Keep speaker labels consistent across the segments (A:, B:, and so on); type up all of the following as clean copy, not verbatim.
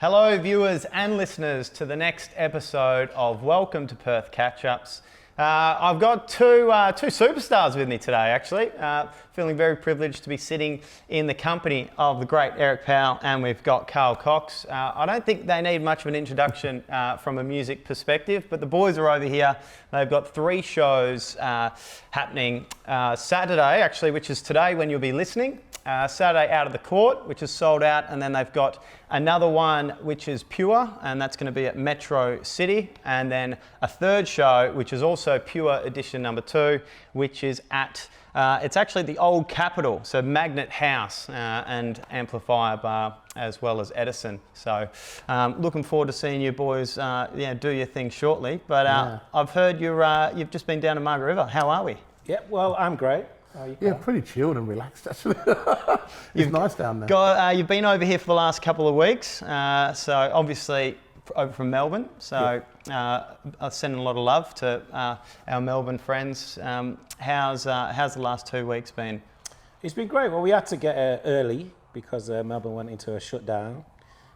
A: Hello viewers and listeners to the next episode of Welcome to Perth Catch-Ups. I've got two superstars with me today actually. Feeling very privileged to be sitting in the company of the great Eric Powell, and we've got Carl Cox. I don't think they need much of an introduction from a music perspective, but the boys are over here. They've got 3 shows happening Saturday actually, which is today when you'll be listening. Saturday Out of the Court, which is sold out, and then they've got another one which is Pure, and that's going to be at Metro City, and then a third show which is also Pure edition number 2, which is at it's actually the old Capitol, so Magnet House and Amplifier Bar, as well as Edison. So looking forward to seeing you boys do your thing shortly, but I've heard you've just been down to Margaret River. How are we?
B: Yeah, well, I'm great.
C: Yeah, pretty chilled and relaxed actually. It's nice down there.
A: You've been over here for the last couple of weeks, so obviously over from Melbourne. So I'm sending a lot of love to our Melbourne friends. How's the last 2 weeks been?
B: It's been great. Well, we had to get early because Melbourne went into a shutdown,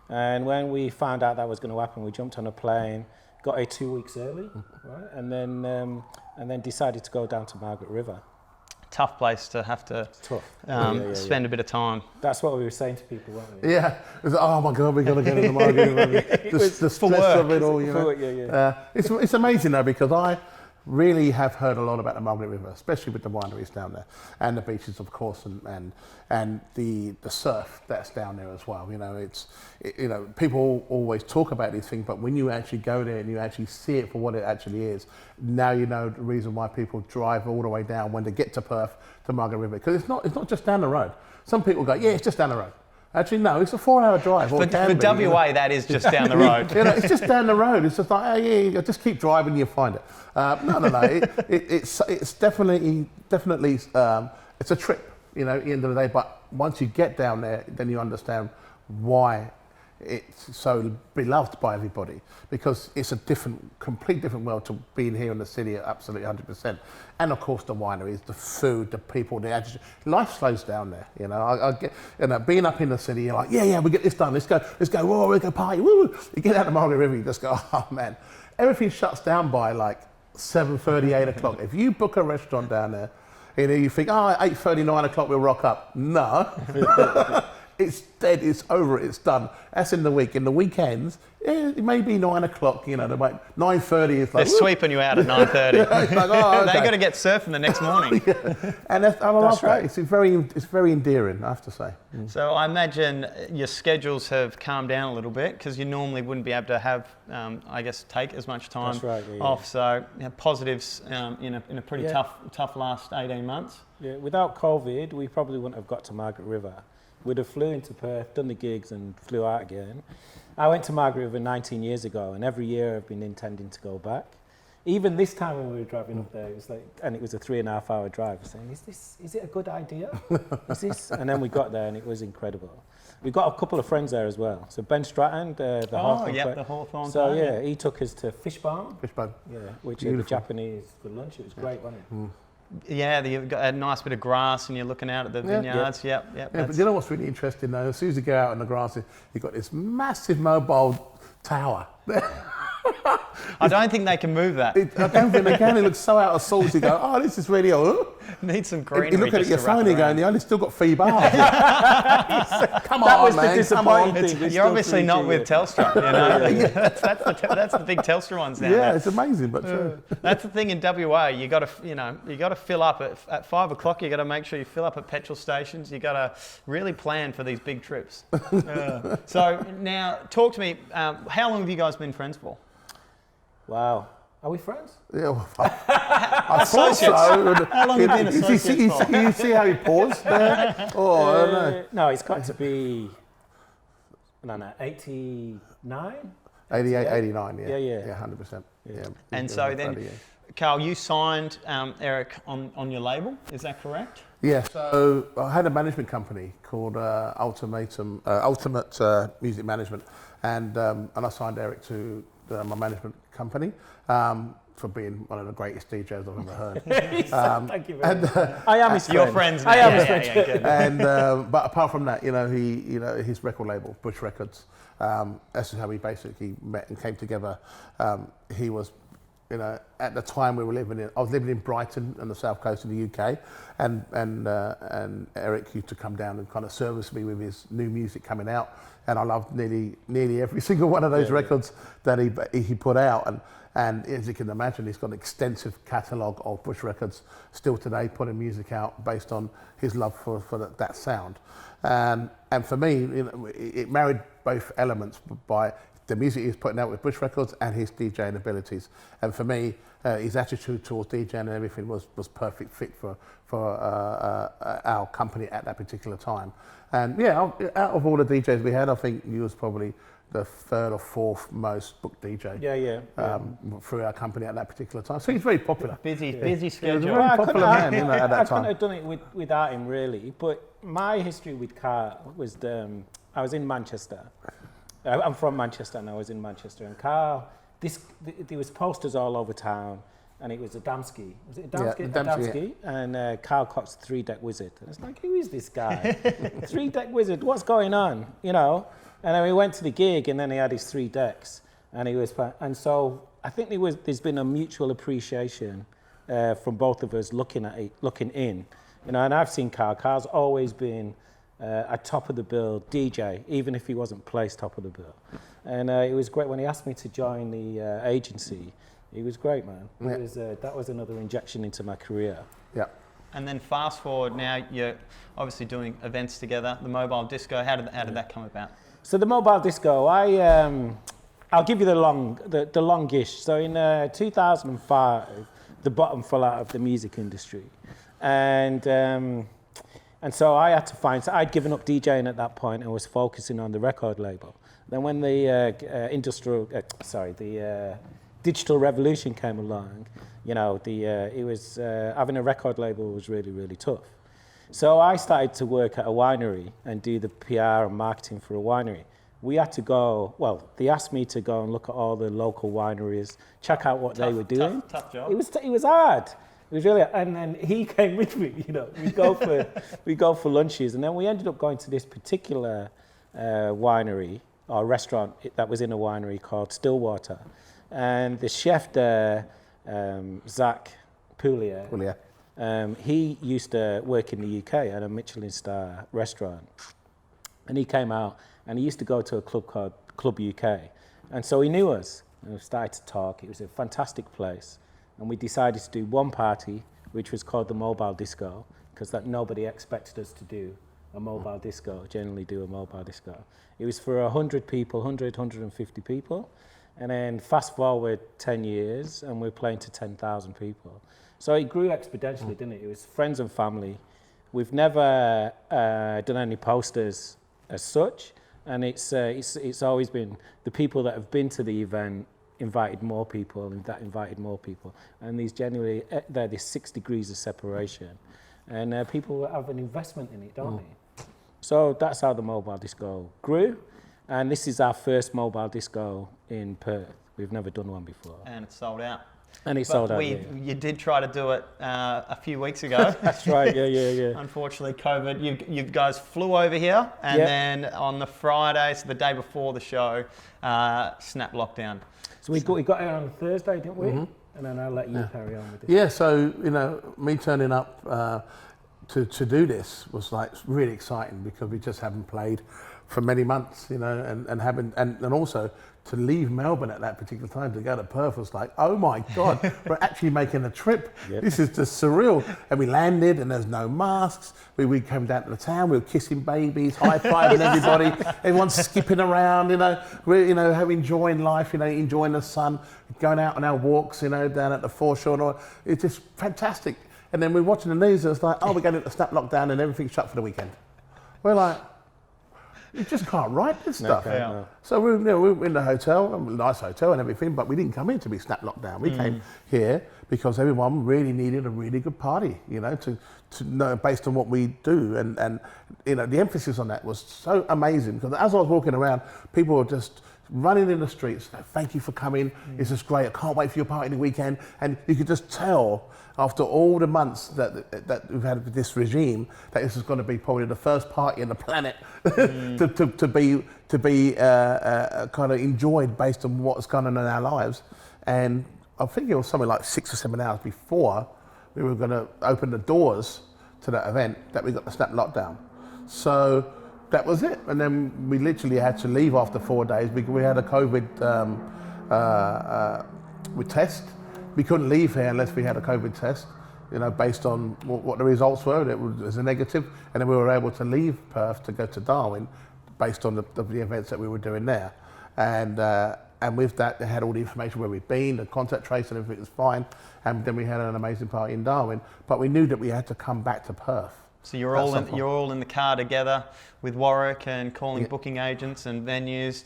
B: and when we found out that was going to happen, we jumped on a plane, got here 2 weeks early, right, and then decided to go down to Margaret River.
A: Tough place to have to spend a bit of time.
B: That's what we were saying to people, weren't we?
C: Yeah, it was like, oh my God, we're going to get into Margaret River. The stress of it all, you know. It's amazing though, because I really have heard a lot about the Margaret River, especially with the wineries down there, and the beaches, of course, and the surf that's down there as well. You know, people always talk about these things, but when you actually go there and you actually see it for what it actually is, now you know the reason why people drive all the way down when they get to Perth to Margaret River, because it's not just down the road. Some people go, yeah, it's just down the road. Actually, no, it's a 4-hour drive.
A: For WA, that is just down the road.
C: It's just down the road. It's just like, oh, yeah, just keep driving and you'll find it. No. It's definitely, it's a trip, you know, at the end of the day. But once you get down there, then you understand why it's so beloved by everybody, because it's a complete different world to being here in the city, absolutely 100%. And of course the wineries, the food, the people, the attitude. Life slows down there, you know. I get, you know, being up in the city, you're like, yeah, we get this done, let's go, whoa, we'll go party, woo. You get out of Margaret River, you just go, oh man. Everything shuts down by like 7:30, 8 o'clock. If you book a restaurant down there, you know, you think, 8:30, 9 o'clock we'll rock up. No. It's dead, it's over, it's done. That's in the week. In the weekends, it may be 9 o'clock, you know, 9:30 is like...
A: They're sweeping you out at 9:30.
C: It's like, oh, okay.
A: They've got to get surfing the next morning.
C: And I love that. It's very endearing, I have to say.
A: So I imagine your schedules have calmed down a little bit, because you normally wouldn't be able to have, take as much time off. So positives in a pretty tough last 18 months.
B: Yeah, without COVID, we probably wouldn't have got to Margaret River. We'd have flew into Perth, done the gigs and flew out again. I went to Margaret River 19 years ago, and every year I've been intending to go back. Even this time when we were driving up there, it was like, and it was a 3.5 hour drive. I was saying, is it a good idea? Is this? And then we got there and it was incredible. We got a couple of friends there as well. So Ben Stratton, the Hawthorne. So yeah, he took us to Fishbone. Yeah, which is the Japanese for lunch. It was great, wasn't it?
A: Yeah, you've got a nice bit of grass and you're looking out at the vineyards. Yeah,
C: but you know what's really interesting though? As soon as you go out on the grass, you've got this massive mobile tower.
A: I don't think they can move that.
C: I don't think they can. It looks so out of sorts. You go, oh, this is really...
A: Need some greenery.
C: You look at your phone and you go, and you only still got free bars. Come on,
B: that was
C: man.
B: The disappointing thing.
A: You're obviously not with Telstra, you know. That's the big Telstra ones now.
C: Yeah, it's amazing, but true.
A: That's the thing in WA. You got to fill up at 5 o'clock. You got to make sure you fill up at petrol stations. You got to really plan for these big trips. So now, talk to me. How long have you guys been friends for?
B: Wow. Are we friends?
C: Yeah, well, I thought so.
A: How long have you been associates for?
C: You see how he paused there? Oh, I don't know.
B: No, it's got to be, 89?
C: 88, 89, yeah.
B: Yeah,
C: 100%. Yeah.
A: And so then, Carl, you signed Eric on your label, is that correct?
C: Yeah, so I had a management company called Ultimate Music Management, and I signed Eric to my management company. for being one of the greatest DJs I've ever heard.
B: Thank you very much. I am his friend.
A: Your friends now.
B: I am his
A: Yeah,
B: friend.
A: yeah, good.
C: And but apart from that, his record label, Bush Records, that's how we basically met and came together. He was, at the time I was living in Brighton on the south coast of the UK, and Eric used to come down and kind of service me with his new music coming out, and I loved nearly every single one of those records that he put out, and as you can imagine, he's got an extensive catalogue of Bush Records still today, putting music out based on his love for that sound. And for me, it married both elements by the music he was putting out with Bush Records and his DJing abilities. And for me, his attitude towards DJing and everything was perfect fit for our company at that particular time. And yeah, out of all the DJs we had, I think he was probably the third or fourth most booked DJ through our company at that particular time. So he's very popular.
A: Busy
C: He was a
A: schedule.
C: very popular man at that
B: I
C: time.
B: couldn't have done it without him, really. But my history with Carl was I was in Manchester. I'm from Manchester, and I was in Manchester. And Carl, there was posters all over town, and it was a Damski. Was it a Damski?
C: Yeah, Damski,
B: And Carl Cox, three-deck wizard. And it's like, who is this guy? Three-deck wizard, what's going on? And then we went to the gig, and then he had his 3 decks, and so I think there's been a mutual appreciation from both of us looking in, and I've seen Carl. Carl's always been a top of the bill DJ, even if he wasn't placed top of the bill, and it was great when he asked me to join the agency. He was great, man. That was another injection into my career.
C: Yeah.
A: And then fast forward, now you're obviously doing events together. The mobile disco. How did that come about?
B: So the mobile disco, I'll give you the longish. So in 2005, the bottom fell out of the music industry, and so I had to find. So I'd given up DJing at that point and was focusing on the record label. Then when the digital revolution came along, having a record label was really, really tough. So I started to work at a winery and do the PR and marketing for a winery. They asked me to go and look at all the local wineries, check out what they were doing.
A: Tough job.
B: It was hard. It was really, and then he came with me. We go for lunches, and then we ended up going to this particular winery or restaurant that was in a winery called Stillwater, and the chef there, Zach Poulier. He used to work in the UK at a Michelin star restaurant, and he came out and he used to go to a club called Club UK, and so he knew us and we started to talk. It was a fantastic place, and we decided to do one party which was called the Mobile Disco, because that nobody expected us to do a mobile disco, generally do a mobile disco. It was for 100 people, 150 people, and then fast forward 10 years and we're playing to 10,000 people. So it grew exponentially, didn't it? It was friends and family. We've never done any posters as such, and it's always been the people that have been to the event invited more people, and that invited more people. And there's generally there's 6 degrees of separation, and people have an investment in it, don't they? So that's how the mobile disco grew, and this is our first mobile disco in Perth. We've never done one before.
A: And it's sold out.
B: And it's sold out.
A: You did try to do it a few weeks ago.
B: That's right. Yeah.
A: Unfortunately, COVID. You guys flew over here, and then on the Friday, so the day before the show, snap lockdown.
B: So we got here on Thursday, didn't we? And then I'll let you carry on with this.
C: Yeah. So me turning up to do this was like really exciting, because we just haven't played for many months, and also to leave Melbourne at that particular time to go to Perth was like, oh my God, we're actually making a trip. Yep. This is just surreal. And we landed and there's no masks. We came down to the town, we were kissing babies, high-fiving everybody. Everyone's skipping around, we're enjoying life, enjoying the sun, going out on our walks, down at the foreshore. It's just fantastic. And then we're watching the news and it's like, oh, we're going into snap lockdown and everything's shut for the weekend. We're like, you just can't write this stuff.
A: No.
C: So we're in the hotel, a nice hotel and everything, but we didn't come in to be snap locked down. We came here because everyone really needed a really good party, to know based on what we do. And the emphasis on that was so amazing, because as I was walking around, people were just running in the streets. Thank you for coming. This is great. I can't wait for your party the weekend. And you could just tell after all the months that we've had with this regime that this is going to be probably the first party on the planet to be kind of enjoyed based on what's going on in our lives. And I think it was something like 6 or 7 hours before we were going to open the doors to that event that we got the snap lockdown. So that was it. And then we literally had to leave after 4 days because we had a COVID test. We couldn't leave here unless we had a COVID test, based on what the results were. It was a negative. And then we were able to leave Perth to go to Darwin based on the events that we were doing there. And with that, they had all the information where we'd been, the contact trace and everything was fine. And then we had an amazing party in Darwin. But we knew that we had to come back to Perth.
A: So you're all in the car together with Warwick and calling booking agents and venues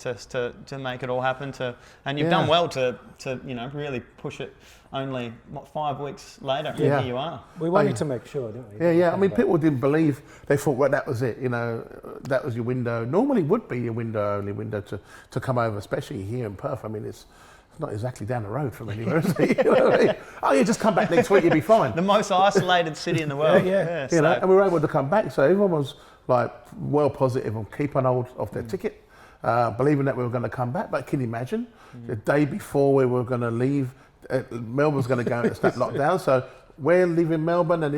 A: to make it all happen. And you've done well to really push it. Only 5 weeks later, and here you are.
B: We wanted to make sure, didn't we?
C: Yeah. I mean, people didn't believe. They thought, well, that was it. That was your window. Normally, would be your only window to come over, especially here in Perth. I mean, it's not exactly down the road from anywhere, is it? What I mean? Oh, yeah, just come back next week, you'll be fine.
A: The most isolated city in the world.
C: And we were able to come back, so everyone was like well positive on keeping hold of their ticket, believing that we were going to come back. But can you imagine the day before we were going to leave? Melbourne's going to go into snap lockdown, so we're leaving Melbourne and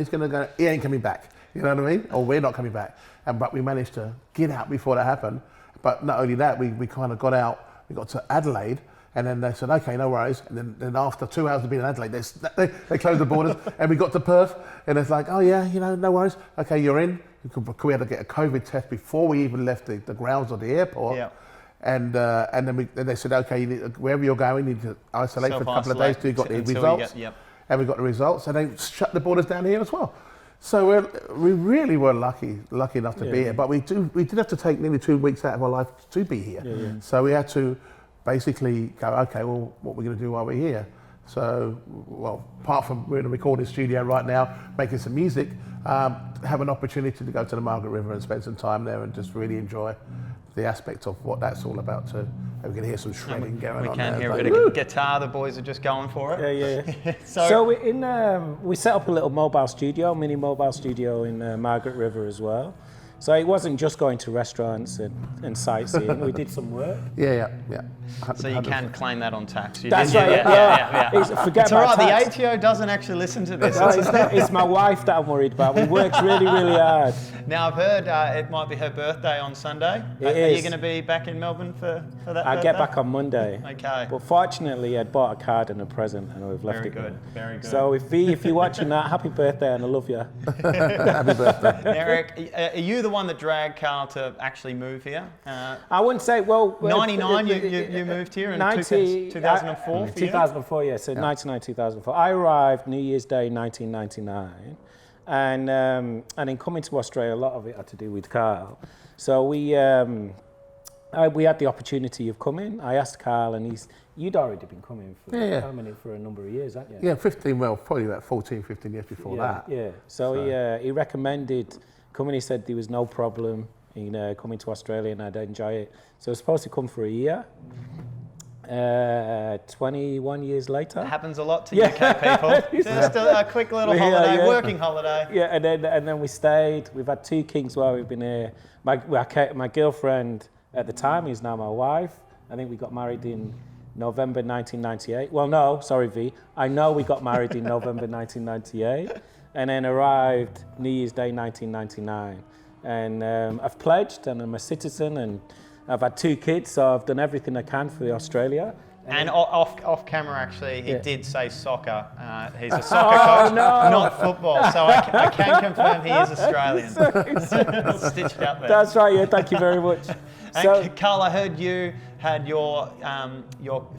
C: he ain't coming back. You know what I mean? Or we're not coming back. But we managed to get out before that happened. But not only that, we kind of got out, we got to Adelaide, and then they said, okay, no worries. And then after 2 hours of being in Adelaide, they closed the borders and we got to Perth and it's like, oh yeah, no worries. Okay, you're in. We had to get a COVID test before we even left the grounds of the airport. Yeah. And then they said, okay, wherever you're going, you need to isolate for a couple of days till you got the results. And we got the results, and they shut the borders down here as well. So we really were lucky enough to be here. But we did have to take nearly 2 weeks out of our life to be here. So we had to basically go, okay, well, what are we going to do while we're here? So, well, apart from we're in a recording studio right now, making some music, have an opportunity to go to the Margaret River and spend some time there and just really enjoy the aspect of what that's all about too. And we can hear some shredding going on.
A: We can hear a bit of guitar. The boys are just going for it.
B: Yeah. So we set up a little mini mobile studio in Margaret River as well. So it wasn't just going to restaurants and sightseeing. We did some work.
C: Yeah.
A: So you can claim that on tax.
B: That's right. Yeah.
A: It's all right. Tax. The ATO doesn't actually listen to this.
B: No, it's my wife that I'm worried about. We worked really, really hard.
A: Now I've heard it might be her birthday on Sunday. Are you going to be back in Melbourne for that?
B: I get back on Monday.
A: Okay.
B: But fortunately, I'd bought a card and a present, and we've left it there.
A: Very good.
B: So if you're watching that, happy birthday, and I love you.
C: Happy birthday.
A: Eric, are you the one that dragged Carl to actually move here?
B: I wouldn't say,
A: 99 you moved here in 2004?
B: 2004, yeah, so 99, 2004. I arrived New Year's Day 1999, and in coming to Australia, a lot of it had to do with Carl. So we had the opportunity of coming. I asked Carl, and you'd already been coming for a number of years, hadn't you?
C: Yeah, probably about 14, 15 years before that.
B: Yeah, so he recommended coming. He said there was no problem in coming to Australia and I'd enjoy it. So I was supposed to come for a year. 21 years later.
A: It happens a lot to UK people. Just a quick little holiday, working holiday.
B: Yeah, and then we stayed. We've had 2 kings while we've been here. My girlfriend at the time is now my wife. I think we got married in November 1998. Well, no, sorry, V. I know we got married in November 1998 and then arrived New Year's Day 1999. And I've pledged and I'm a citizen and I've had 2 kids, so I've done everything I can for Australia.
A: And off camera, actually, he did say soccer. He's a soccer coach, not football. So I can confirm he is Australian. Stitched up there.
B: That's right, yeah, thank you very much.
A: And Carl, I heard you had your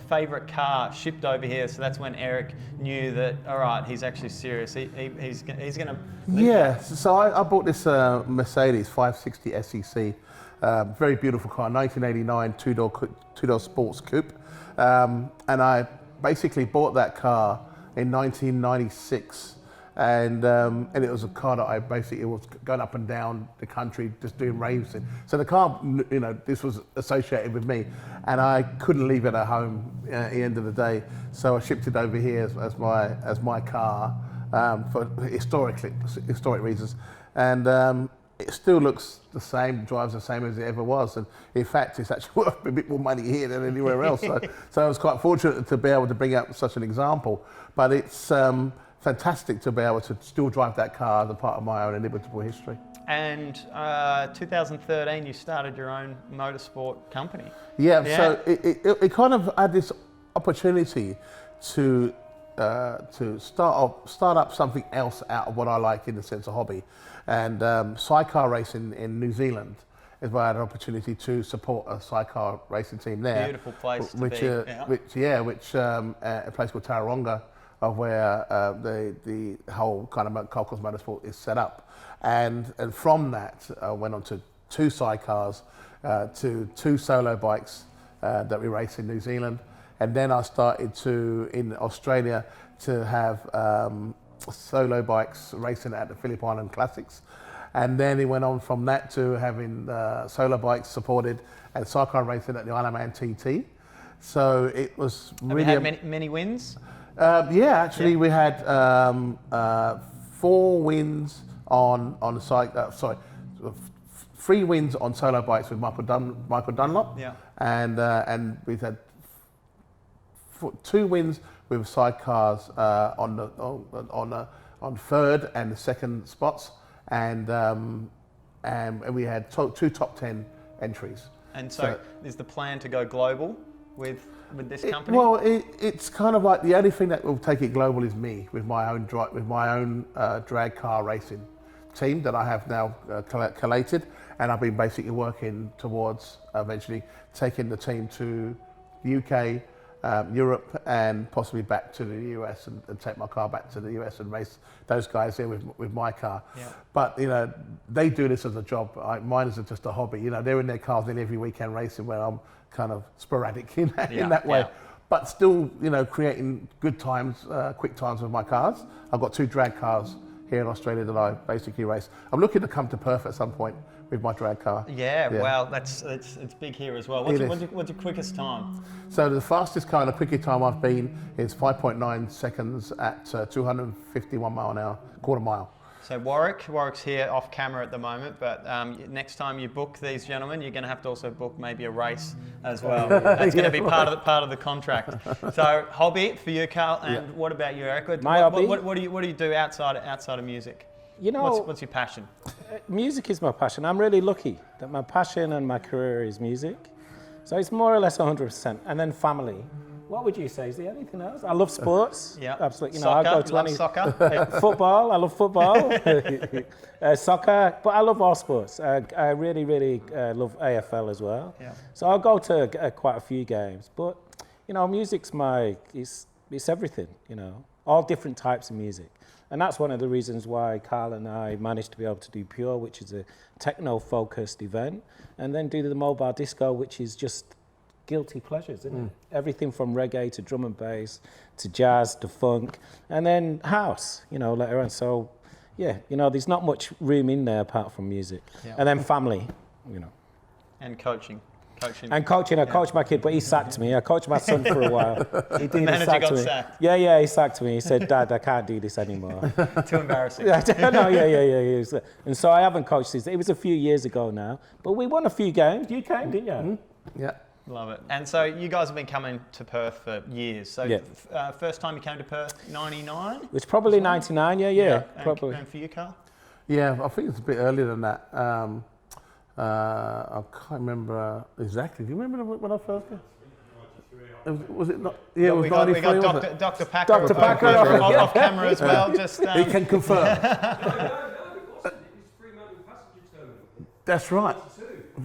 A: favourite car shipped over here, so that's when Eric knew that, all right, he's actually serious. He's going to...
C: Yeah, so I bought this Mercedes 560 SEC. Very beautiful car, 1989 two-door sports coupe. And I basically bought that car in 1996 and it was a car that I basically was going up and down the country just doing raves in. So the car, you know, this was associated with me, and I couldn't leave it at home at the end of the day. So I shipped it over here as my car for historic reasons, and it still looks the same, drives the same as it ever was, and in fact it's actually worth a bit more money here than anywhere else. So I was quite fortunate to be able to bring out such an example, but it's fantastic to be able to still drive that car as a part of my own inimitable history.
A: And 2013, you started your own motorsport company.
C: Yeah. So it kind of had this opportunity to start up something else out of what I like in the sense of hobby, and sidecar racing in New Zealand is where I had an opportunity to support a sidecar racing team there.
A: Beautiful place to
C: which,
A: be.
C: A place called Tauranga, of where the whole kind of Carl Cox Motorsport is set up, and from that I went on to 2 sidecars, to 2 solo bikes that we race in New Zealand. And then I started in Australia, to have solo bikes racing at the Phillip Island Classics. And then it went on from that to having solo bikes supported and sidecar racing at the Isle of Man TT. So it was really...
A: Have you had many wins?
C: We had 4 wins on the 3 wins on solo bikes with Michael Dunlop.
A: Yeah.
C: And we've had 2 wins with sidecars on third and the second spots, and we had 2 top 10 entries. And
A: so is the plan to go global with this company?
C: Well, it's kind of like the only thing that will take it global is me, with my own drag car racing team that I have now collated, and I've been basically working towards eventually taking the team to the UK, Europe, and possibly back to the US, and take my car back to the US and race those guys there with my car.
A: Yeah.
C: But you know, they do this as a job. Mine is just a hobby. You know, they're in their cars in every weekend racing, where I'm kind of sporadic in that way. Yeah. But still, you know, creating good times, quick times with my cars. I've got 2 drag cars here in Australia that I basically race. I'm looking to come to Perth at some point with my drag car.
A: Yeah. Wow, it's big here as well. What's your quickest time?
C: So the fastest car and the quickest time I've been is 5.9 seconds at 251 mile an hour, quarter mile.
A: So Warwick's here off camera at the moment, but next time you book these gentlemen, you're going to have to also book maybe a race as well. That's going to be part of the contract. So hobby for you, Carl, and what about you, Eric? What do you do outside of music?
B: You know,
A: what's your passion?
B: Music is my passion. I'm really lucky that my passion and my career is music. So it's more or less 100%. And then family. What would you say? Is there anything else? I love sports.
A: Yeah,
B: absolutely. You
A: soccer,
B: know, I go to any
A: soccer.
B: Football. I love football. Soccer, but I love all sports. I really, really love AFL as well.
A: Yeah.
B: So I'll go to quite a few games. But you know, music's it's everything. You know, all different types of music, and that's one of the reasons why Carl and I managed to be able to do Pure, which is a techno-focused event, and then do the Mobile Disco, which is just guilty pleasures, isn't it? Everything from reggae to drum and bass to jazz to funk, and then house, you know, later on. So yeah, you know, there's not much room in there apart from music. Yeah. And then family, you know.
A: And coaching.
B: I coached my kid, but he sacked me. I coached my son for a while. He did.
A: The manager got sacked.
B: Yeah, he sacked me. He said, "Dad, I can't do this anymore."
A: Too embarrassing.
B: No, yeah. And so I haven't coached since. It was a few years ago now, but we won a few games. You came, didn't you?
C: Mm-hmm. Yeah.
A: Love it. And so you guys have been coming to Perth for years. So first time you came to Perth, 99?
B: It was probably 99, yeah. Probably.
A: And for you, Carl?
C: Yeah, I think it's a bit earlier than that. I can't remember exactly. Do you remember when I first came? Was it not? Yeah, it was 93,
A: we got Dr. Packer.
B: Dr. Packer
A: off camera as well. Just
C: he can confirm. That's right.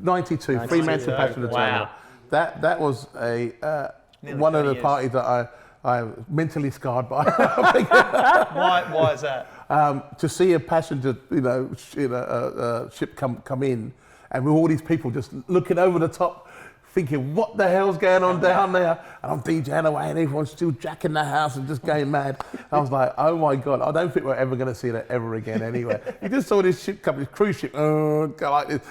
C: 92, Fremantle Passenger Terminal.
A: Wow.
C: That was one of the parties that I mentally scarred by.
A: Why is that?
C: To see a passenger, ship come in, and with all these people just looking over the top, thinking, what the hell's going on down there? And I'm DJing away and everyone's still jacking the house and just going mad. I was like, oh my God, I don't think we're ever going to see that ever again anywhere. You just saw this ship come, this cruise ship, go like this,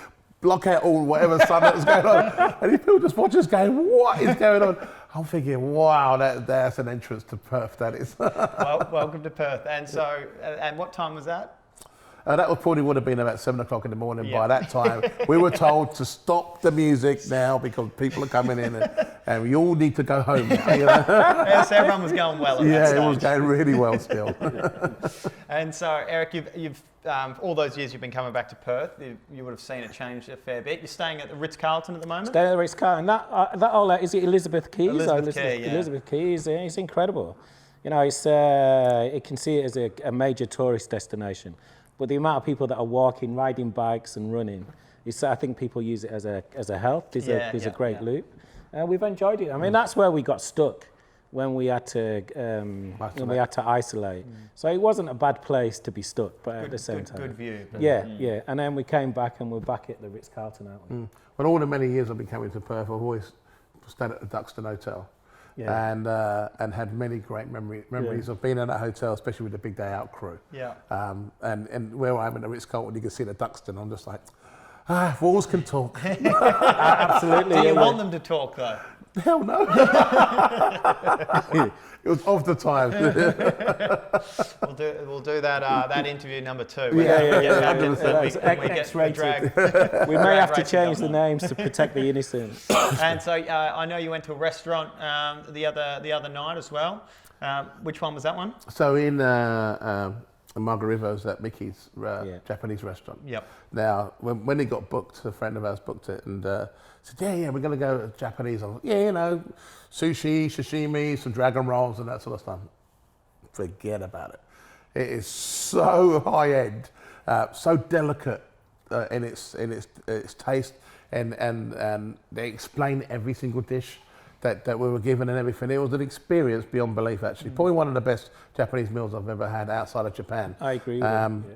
C: block out all whatever sun that was going on. And people just watch us going, what is going on? I'm thinking, wow, that's an entrance to Perth, that is.
A: Well, welcome to Perth. And so, and what time was that?
C: That probably would have been about 7 o'clock in the morning. By that time. We were told to stop the music now because people are coming in and we all need to go home now. You know?
A: Yes, everyone was going well at that stage.
C: It was going really well still.
A: And so, Eric, you've all those years you've been coming back to Perth, you would have seen it change a fair bit. You're staying at the Ritz-Carlton at the moment?
B: Staying at the Ritz-Carlton. Is it Elizabeth Quay?
A: Elizabeth Quay, yeah.
B: Elizabeth Quay, it's incredible. You know, you can see it as a major tourist destination. But the amount of people that are walking, riding bikes and running, I think people use it as a health. There's a great loop. We've enjoyed it. I mean, that's where we got stuck when we had to isolate. So it wasn't a bad place to be stuck, but at the same time.
A: Good view.
B: Yeah. And then we came back and we're back at the Ritz-Carlton, aren't we?
C: Well, all the many years I've been coming to Perth, I've always stayed at the Duxton Hotel. Yeah. And had many great memories of being in that hotel, especially with the Big Day Out crew.
A: Yeah.
C: And where I'm in the Ritz-Carlton, you can see the Duxton. I'm just like, walls can talk.
B: Absolutely.
A: Do you want them to talk though?
C: Hell no. It was off the time.
A: We'll do that interview number 2.
B: We may have to change the names to protect the innocent.
A: And so I know you went to a restaurant the other night as well. Which one was that one?
C: So in Margaret River was at Mickey's Japanese restaurant.
A: Yep.
C: Now, when it got booked, a friend of ours booked it and said, we're going to go to Japanese. I was like, sushi, sashimi, some dragon rolls and that sort of stuff. Forget about it. It is so high end, so delicate in its taste, and they explain every single dish that we were given and everything. It was an experience beyond belief, actually. Probably one of the best Japanese meals I've ever had outside of Japan.
B: I agree.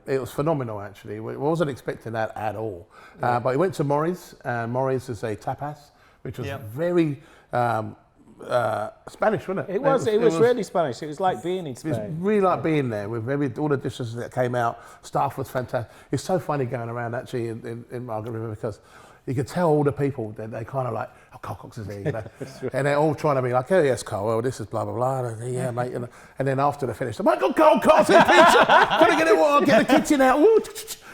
C: It was phenomenal, actually. We wasn't expecting that at all. But we went to Mori's. Mori's is a tapas, which was very Spanish, wasn't it?
B: It was really Spanish. It was like being in Spain.
C: It was really like being there with all the dishes that came out. Staff was fantastic. It's so funny going around actually in Margaret River because you could tell all the people that they kind of like, Carl Cox is here, you know, and they're all trying to be like, oh yes, Carl, well this is blah blah blah, and, yeah mate, and then after they finish, oh my God, Carl Cox in the picture, gotta get it all, get the kitchen out,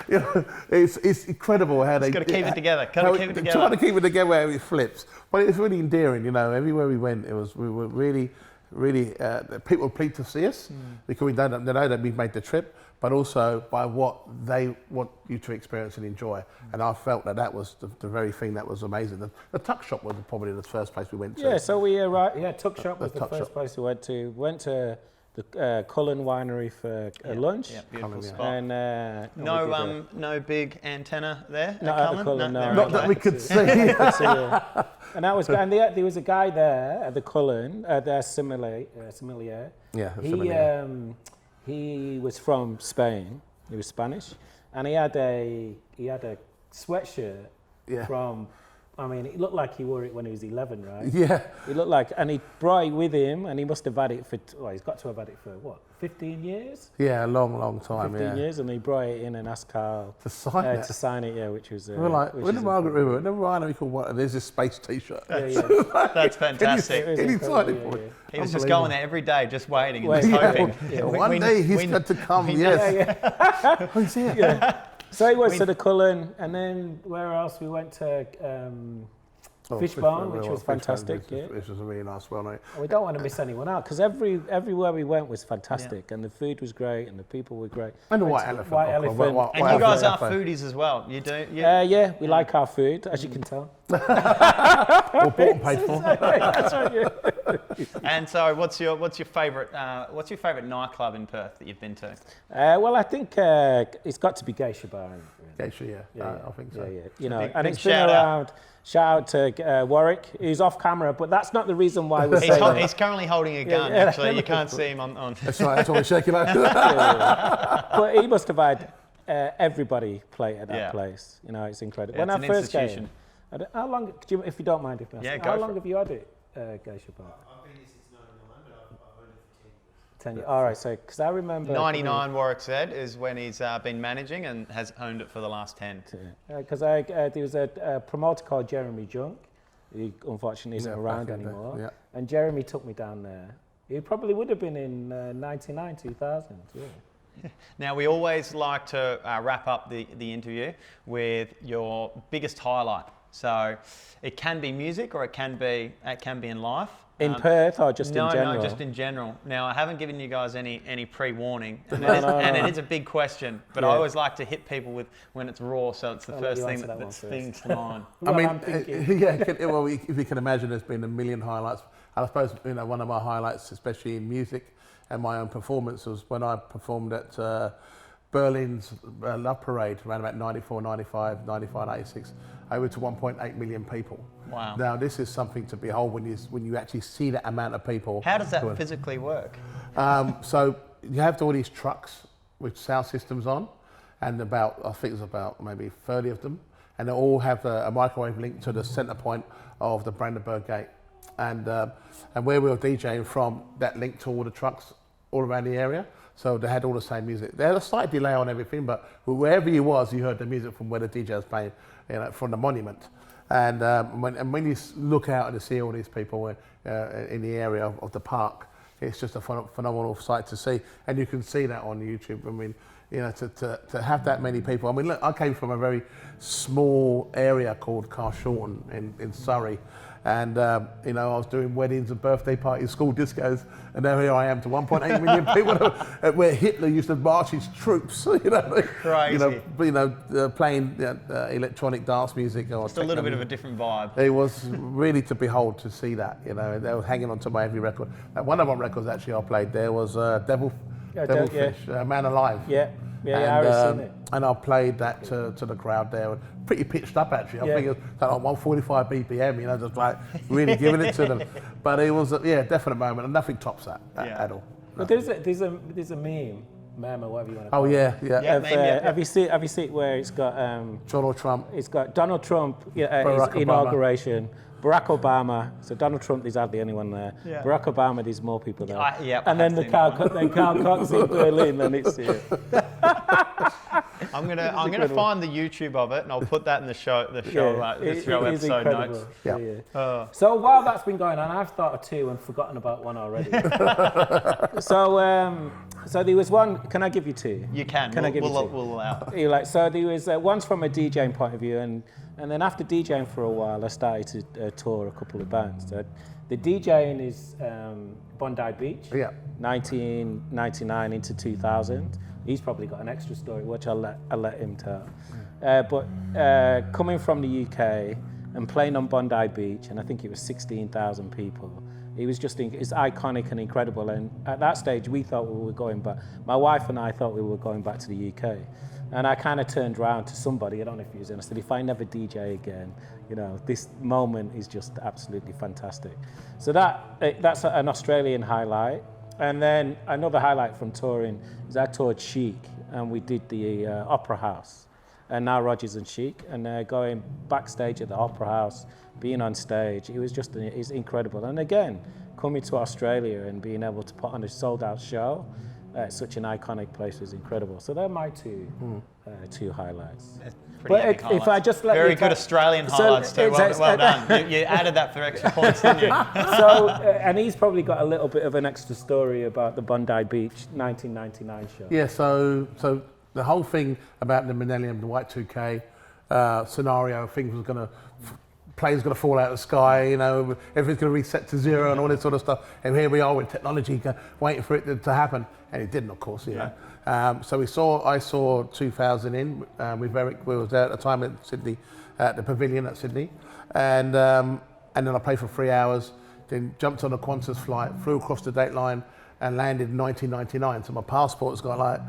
C: you know, it's incredible how they
A: got to keep it together.
C: Trying to keep it together where it flips, but it's really endearing, you know. Everywhere we went, we were really people were pleased to see us because they know that we've made the trip, but also by what they want you to experience and enjoy. And I felt that was the very thing that was amazing. The tuck shop was probably the first place we went to.
B: Yeah, so we tuck shop was the first place we went to. Went to the Cullen winery for lunch.
A: Yeah, beautiful spot.
B: And
A: no big antenna there.
B: Not at the Cullen, no.
C: Not that we could see.
B: And that was, and there was a guy there at the Cullen, their sommelier.
C: Yeah,
B: he was from Spain. He was Spanish, and he had a sweatshirt from. I mean, it looked like he wore it when he was 11, right?
C: Yeah.
B: It looked like, and he brought it with him, and he must have had it for. Well, he's got to have had it for what, 15 years?
C: Yeah, a long time.
B: 15 years, and he brought it in and asked Carl
C: to sign it.
B: Yeah, which was.
C: We were like, we're in the Margaret River, and the winery called what? There's this space T-shirt.
A: That's fantastic. He was just going there every day, just waiting and just hoping.
C: One day he's got to come. Yes. Who's here?
B: Yeah. So he went to the Cullen, and then where else? We went to Fish Barn, which was fantastic.
C: This was a really nice one.
B: And we don't want to miss anyone out because everywhere we went was fantastic, and the food was great, and the people were great.
C: And the White Elephant.
A: And you guys are foodies as well. You do?
B: Yeah, we like our food, as you can tell.
C: Or bought and paid for.
B: That's right. Yeah.
A: And so, what's your favourite nightclub in Perth that you've been to?
B: Well, I think it's got to be Geisha Bar.
C: Geisha, I think so.
B: Yeah. You know, and it's been around. Shout out to Warwick, who's off camera, but that's not the reason why we're saying that.
A: He's currently holding a gun, actually. You can't see him on...
C: That's right, that's why we're shaking out.
B: But he must have had everybody play at that place. You know, it's incredible. When I first came, How long, if you don't mind, how long have you had it, Geisha Bar?
D: I've been here since 99, but I've owned it for
B: 10
D: 10 years.
B: years. All right, so because I remember
A: 99, Warwick said, is when he's been managing and has owned it for the last 10.
B: Because there was a promoter called Jeremy Junk. He unfortunately isn't around anymore.
C: Yeah.
B: And Jeremy took me down there. He probably would have been in 99, 2000. Yeah.
A: Now, we always like to wrap up the interview with your biggest highlight. So it can be music or it can be in life.
B: In Perth or just in general?
A: No, just in general. Now, I haven't given you guys any pre-warning, and it is a big question, but I always like to hit people when it's raw, so it's the first thing that springs to mind.
C: I mean, if you can imagine, there's been a million highlights. I suppose one of my highlights, especially in music and my own performance, was when I performed at Berlin's Love Parade around about 94, 95, 96, over to 1.8 million people.
A: Wow.
C: Now, this is something to behold when you actually see that amount of people.
A: How does that physically work?
C: So you have all these trucks with sound systems on, and I think there's about maybe 30 of them, and they all have a microwave linked to the centre point of the Brandenburg Gate. And where we were DJing from, that linked to all the trucks all around the area. So they had all the same music. They had a slight delay on everything, but wherever you was, you heard the music from where the DJ was playing, from the monument. And when you look out and see all these people in the area of the park, it's just a phenomenal sight to see. And you can see that on YouTube. I mean, to have that many people. I mean, look, I came from a very small area called Carshalton in Surrey. And, I was doing weddings and birthday parties, school discos, and now here I am to 1.8 million people where Hitler used to march his troops,
A: Crazy.
C: Playing electronic dance music. Or
A: just a little bit of a different vibe.
C: It was really to behold to see that, they were hanging on to my every record. One of my records actually I played there was Devilfish, Man Alive.
B: Yeah. Yeah, I've seen it.
C: And I played that to the crowd there, pretty pitched up actually. I think it was like 145 BPM, just like really giving it to them. But it was a definite moment, and nothing tops that at all.
B: But there's a meme, or whatever you want to call
C: it.
B: Have you seen it where it's got
C: Donald Trump?
B: It's got Donald Trump, his inauguration. Barack Obama, so Donald Trump, there's hardly anyone there. Yeah. Barack Obama, there's more people there. And then Carl Cox in Berlin, and it's
A: I'm gonna find the YouTube of it, and I'll put that in the show episode notes.
B: Yeah. So while that's been going on, I've thought of two and forgotten about one already. So there was one. Can I give you two?
A: You can. We'll allow.
B: So there was one's from a DJing point of view, and then after DJing for a while, I started to tour a couple of bands. So the DJing is Bondi Beach, 1999 into 2000. He's probably got an extra story, which I'll let him tell. But coming from the UK and playing on Bondi Beach, and I think it was 16,000 people. It was just it's iconic and incredible. And at that stage, we thought we were going back. My wife and I thought we were going back to the UK. And I kind of turned around to somebody, I don't know if he was in, I said, if I never DJ again, this moment is just absolutely fantastic. So that's an Australian highlight. And then another highlight from touring is I toured Chic, and we did the Opera House, and now Rodgers and Chic, and going backstage at the Opera House, being on stage, it's incredible. And again, coming to Australia and being able to put on a sold-out show at such an iconic place was incredible. So they're my two highlights.
A: But
B: if I just let
A: very good Australian highlights too. Well done. You added that for extra points, didn't you?
B: So, and he's probably got a little bit of an extra story about the Bondi Beach 1999 show.
C: Yeah. So the whole thing about the millennium, the Y2K scenario, planes going to fall out of the sky, everything's going to reset to zero and all this sort of stuff. And here we are with technology waiting for it to happen. And it didn't, of course, So I saw 2000 with Eric. We was there at the time at Sydney, at the Pavilion at Sydney. And then I played for 3 hours, then jumped on a Qantas flight, flew across the date line and landed in 1999. So my passport's got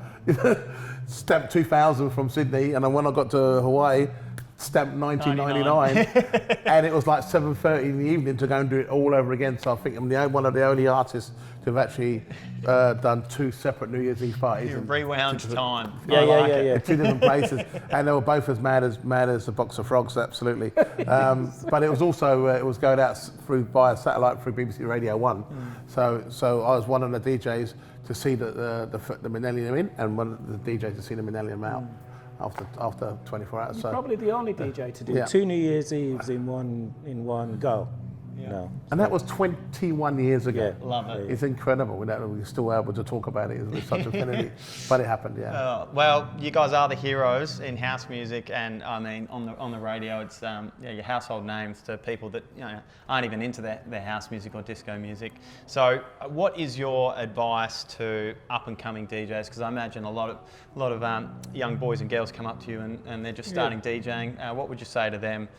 C: stamped 2000 from Sydney. And then when I got to Hawaii, stamped 1999, and it was like 7:30 in the evening to go and do it all over again. So I think I'm one of the only artists to have actually done 2 separate New Year's Eve parties.
A: You rewound time.
B: Yeah.
C: 2 different places, and they were both as mad as a box of frogs, absolutely. But it was also it was going out via satellite through BBC Radio 1. So I was one of the DJs to see the Millennium in, and one of the DJs to see the Millennium out. After 24 hours.
B: You're
C: so
B: probably the only DJ to do 2 New Year's Eves in one go.
A: Yeah.
B: No.
C: And that was 21 years ago.
B: Yeah.
A: Love it.
C: It's incredible. We're still able to talk about it with such affinity, but it happened. Yeah.
A: Well, you guys are the heroes in house music, and I mean on the radio, it's your household names to people that aren't even into their house music or disco music. So, what is your advice to up and coming DJs? Because I imagine a lot of young boys and girls come up to you and they're just starting DJing. What would you say to them?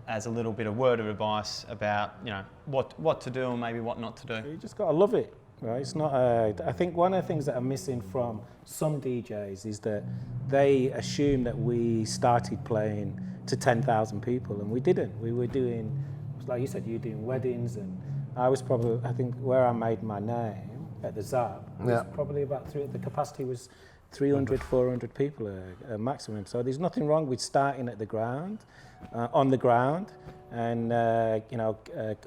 A: As a little bit of word of advice about what to do and maybe what not to do.
B: You just got to love it, right? It's not. I think one of the things that are missing from some DJs is that they assume that we started playing to 10,000 people, and we didn't. We were doing, like you said, you were doing weddings, and I think where I made my name at the Zab was probably about the capacity was 300, 400 people a maximum. So there's nothing wrong with starting at the ground. On the ground, and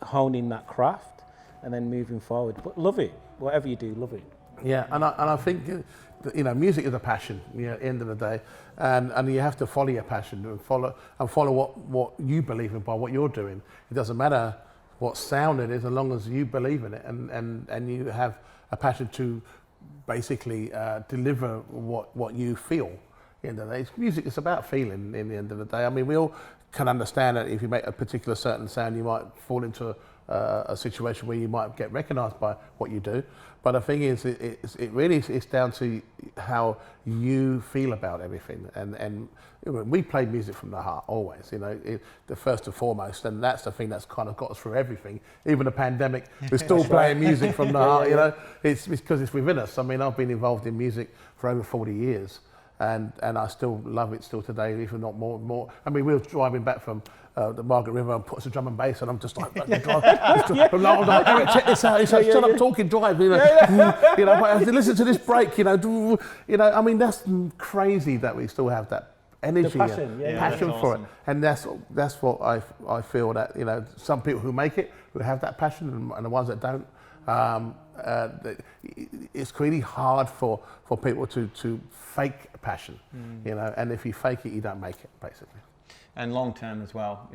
B: honing that craft, and then moving forward. But love it, whatever you do, love it.
C: Yeah, and I think music is a passion. At the end of the day, and you have to follow your passion and follow what you believe in by what you're doing. It doesn't matter what sound it is, as long as you believe in it and you have a passion to basically deliver what you feel. At the end of the day, music is about feeling. In the end of the day, I mean, we all can understand that if you make a particular certain sound, you might fall into a situation where you might get recognised by what you do. But the thing is, it really is down to how you feel about everything. And we play music from the heart always. The first and foremost, and that's the thing that's kind of got us through everything. Even the pandemic, we're still playing music from the heart. It's because it's within us. I mean, I've been involved in music for over 40 years. And I still love it still today, if not more. I mean, we were driving back from the Margaret River and put us a drum and bass, and I'm just like, I'm like, Eric, check this out. He said, shut up, talking, drive. But I have to listen to this break. I mean, that's crazy that we still have that energy, passion for it, and that's what I feel that some people who make it, who have that passion, and the ones that don't. It's really hard for people to fake passion, and if you fake it, you don't make it, basically.
A: And long term as well.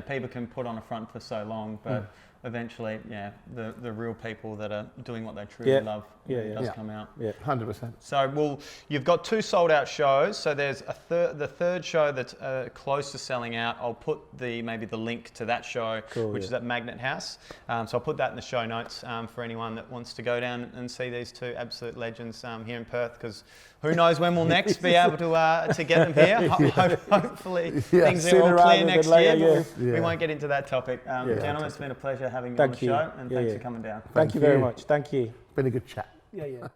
A: People can put on a front for so long, but eventually, the real people that are doing what they truly love does come out.
C: Yeah, 100%.
A: So, you've got 2 sold out shows. So there's the third show that's close to selling out. I'll put maybe the link to that show, which is at Magnet House. So I'll put that in the show notes for anyone that wants to go down and see these 2 absolute legends here in Perth. Because who knows when we'll next be able to get them here. Hopefully things are all clear next year. We won't get into that topic. Gentlemen, it's been a pleasure having you on the show, and thanks for coming down.
B: Thank you very much. Thank you.
C: Been a good chat.
B: Yeah.